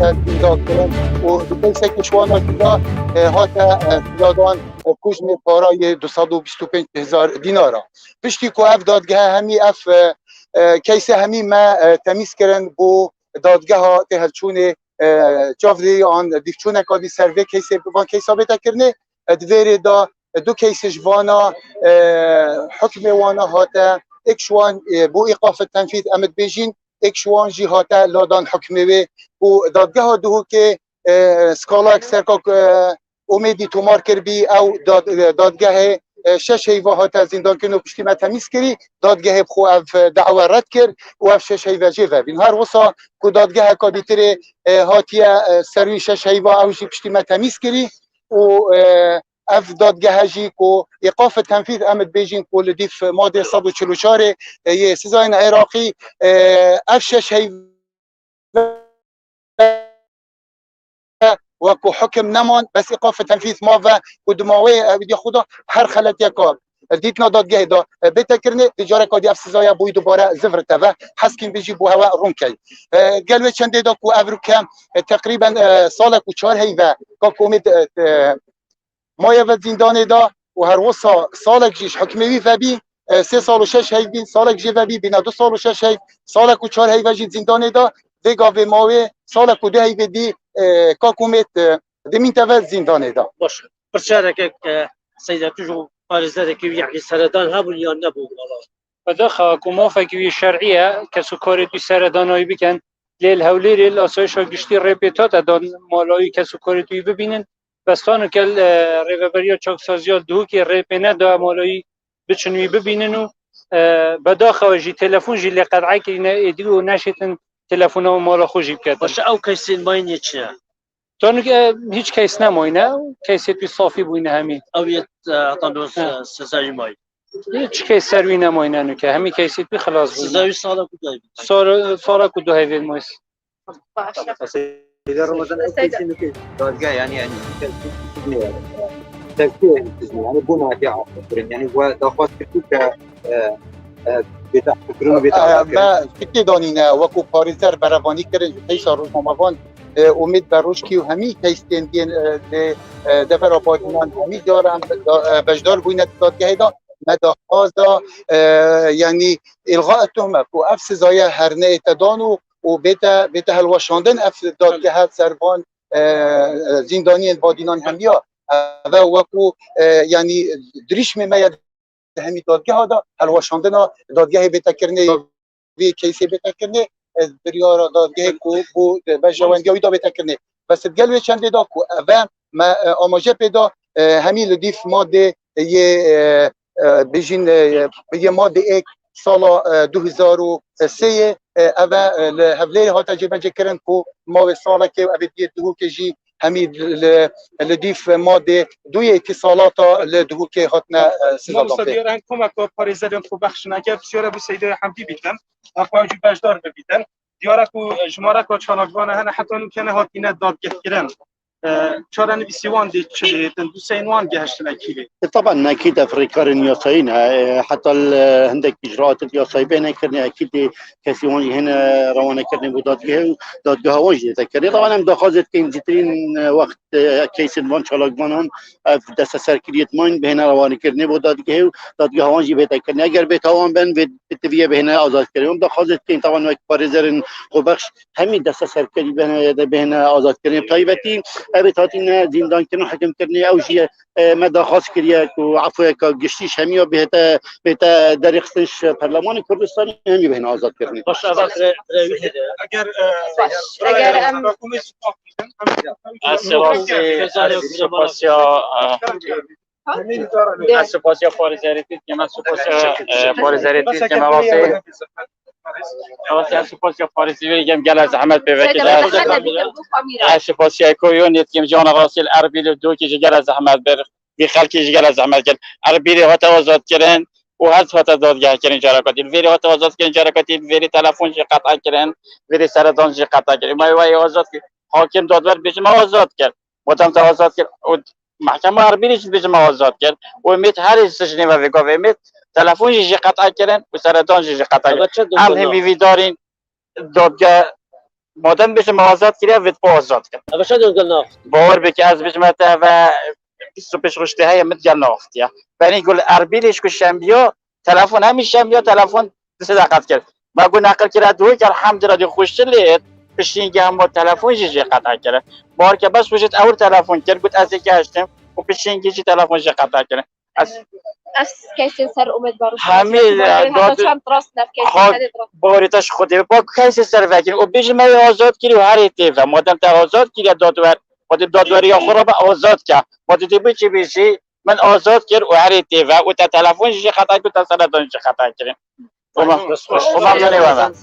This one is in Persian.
هات زندان کرن و کیسه که شوانا کدا هات زندان کوژم پارای 225,000 دینارا پشتی که اف دادگاه همی اف کیسه همی ما تمیز کرن بو دادگاه ها تهرچون جافدی آن دیفچونه کادی سروی کیسه بان کیسا بیتا کرنه دویره دا دو کیس جوانا حکم وانا هاتا اکشوان بو ایقاف تنفیذ امد بیجین اکشوان جی هاتا لادان حکمه و دادگاه دو که سکالا اکثر که امیدی تومار کر بی او دادگاه شش هیوه هاتا زندان کنو پشتی ما تمیز کری دادگاه بخو اف دعوه رد کر و اف شش هیوه جیوه بین هر وصا که دادگاه که بیتر هاتیا سروی شش هیوه او جی پشتی ما تمیز کری و اف دادگاه جی کو ایقاف تنفیذ امد بیجین کو لدیف ماده 144 یه سزاین عراقی اف شش هیوه وكو حكم نمان بس ايقاف تنفيذ ما ودماوي بدي خدا هر خلت يكاب ديتنا دادگاه دا بتكرني تجاره كادي افسزايا بوي دوباره زفرته و حسكين بيجي بو هوا رونكي قالوا چند دا كو افريكا تقريبا سالك و 4 هيفا كوميد ما يفد زندان دا و هر وصا سالك جيش حكمي فبي 3 سال و 6 هيفين سالك جي فبي بين 2 سال و 6 هيف سالك و 4 هيفا جي زندان دا دیگه به ماوی سال کده هی بدی کاکومت دمین تول زندانه دا باشه پرچاره که سیده توجو پارزده که یعنی سردان هبون یا نبون بداخل كموفق شرعية كسكوري دي سردانوي بكن للهولير الأسايش وقشتي ريبيتات دان مالاي كسكوري دي ببينن بس تانو كل ريبابريا چاك سازيال دو كي ريبينه دا مالاي بچنوي ببيننو بداخل جي تلفون جي اللي قدعي كينا اديو ناشتن تلفونه مالا خوشی بکرد. باشه او کیسین ماینی چیه؟ تانو که هیچ کیس نماینه کیسیت بی صافی بوینه همین. اویت اتانوس سزای مای. هیچ کیس سروی نماینه نو که همین کیسیت بی خلاص بوینه. سزای سالا کدای بید. سالا کدای بید مایس. إذا رمضان أكيد إنه كذا دادجا يعني تفكير يعني بنا دعاء يعني ودخلت كتوك بتفكرون ما فکر دانینه وکو پاریزر برابانی کرد پیش روزنامه‌وان امید بر روش کی و همی کیستین دین دفر آبادیان همی دارم بجدار بوینه دادگاه دا مداخازا یعنی الغاء تهمه و اف سزای هرنه اتدانو و بیت هلوشاندن اف دادگاه سربان زندانی بادینان همیا و وکو یعنی دریش میمید همی دادگاه دا هلوشاندن دادگاه بتکرنه وی کیسی بتکرنه بریار دادگاه کو بو بجواندیوی دا بتکرنه بس گلوی چند دا کو و ما آماجه پیدا همین لدیف ماده یه بجین یه ماده ایک سال 2003 اوه لحوله ها تجربه کردن که ما ساله که ابدیت دو که جی همین لدیف ماده دوی اتصالات لدو که هاتنا سزا داده. مصدیاران کمک و پاریزدن خوب بخش نکرد بسیار بسیده حمدی بیتن اخواجی بجدار ببیتن دیاره که جماره که چانکوانه هنه حتی نکنه هاتینه دادگه کردن چارن بسیوان دي تشلي تندوسين وان جهشت الاكيد طبعا اكيد افريقيا الياسين حتى عندك اجراءات الياسين بين كرني اكيد كسيوان هنا روانه كرني دادگاه واجد تذكري طبعا هم دخلت كين جترين وقت كيس وان شالقمانان دست سركريت ماين بهنا روانه كرني دادگاه واجد بتذكرني اگر بتوان بن بتويه بهنا آزاد كرني دخلت كين طبعا وقت بارزرن خوبخش همين دست سركري بهنا آزاد كرني طيبتي ابي تاتين زندان كانوا حكم كرني او شيء مدى خاص كريا وعفوا كجشتيش هميو بهتا دريختش برلمان كردستان همي بهنا آزاد كرني باش آزاد سپاسیا پارزریتیت که من سپاسیا پارزریتیت که من واسه سپاسیا پارزیری که گل از زحمت ببکه سپاسیا کویونیت که جان غاسل اربیل دو که گل از زحمت بر بی خلکی گل از زحمت کرد اربیل ها آزاد کردن و هست ها دادگاه کردن جرقاتی ویری ها آزاد کردن جرقاتی ویری تلفن چه قطع کردن ویری سرطان چه قطع کردن ما وای آزاد حاکم دادور بیشتر آزاد کرد مدام آزاد کرد محکمه اربیلش بیشتر آزاد کرد و میت هر سجنی و وگاه میت تلفن چه قطع کردن و سرطان چه قطع کردن هم همی دارین دادگاه مادام بشم آزاد کردی وید پا آزاد کرد اما شد قلنا باور بکی از بجمت و بیست و پیش خوشته های مد گل نافت یا بنی گل اربیلش که شنبیا تلفن همیشه شنبیا تلفن دست دقت کرد ما گو نقل کرد دوی که الحمدلله دی خوشت لید پشتینگه هم با تلفن جی قطع کرد بار که بس وجد اول تلفن کرد گفت از اینکه هستم و پشتینگه جی تلفن جی قطع کرد از کیسه سر اومد باروش همین حتی چند راست نف کیسه خود هدید راست باریتش خودی با کیس سر وکیل و بیش من آزاد کردی و هر ایتیفه مادام تا آزاد کردی دادور مادام دادوری یا خورا آزاد کرد مادام دیگه چی بیشی من آزاد کرد و هر ایتیفه و تا تلفن جی خطا کرد تا سرطان جی خطا کرد و ما ممنونی و من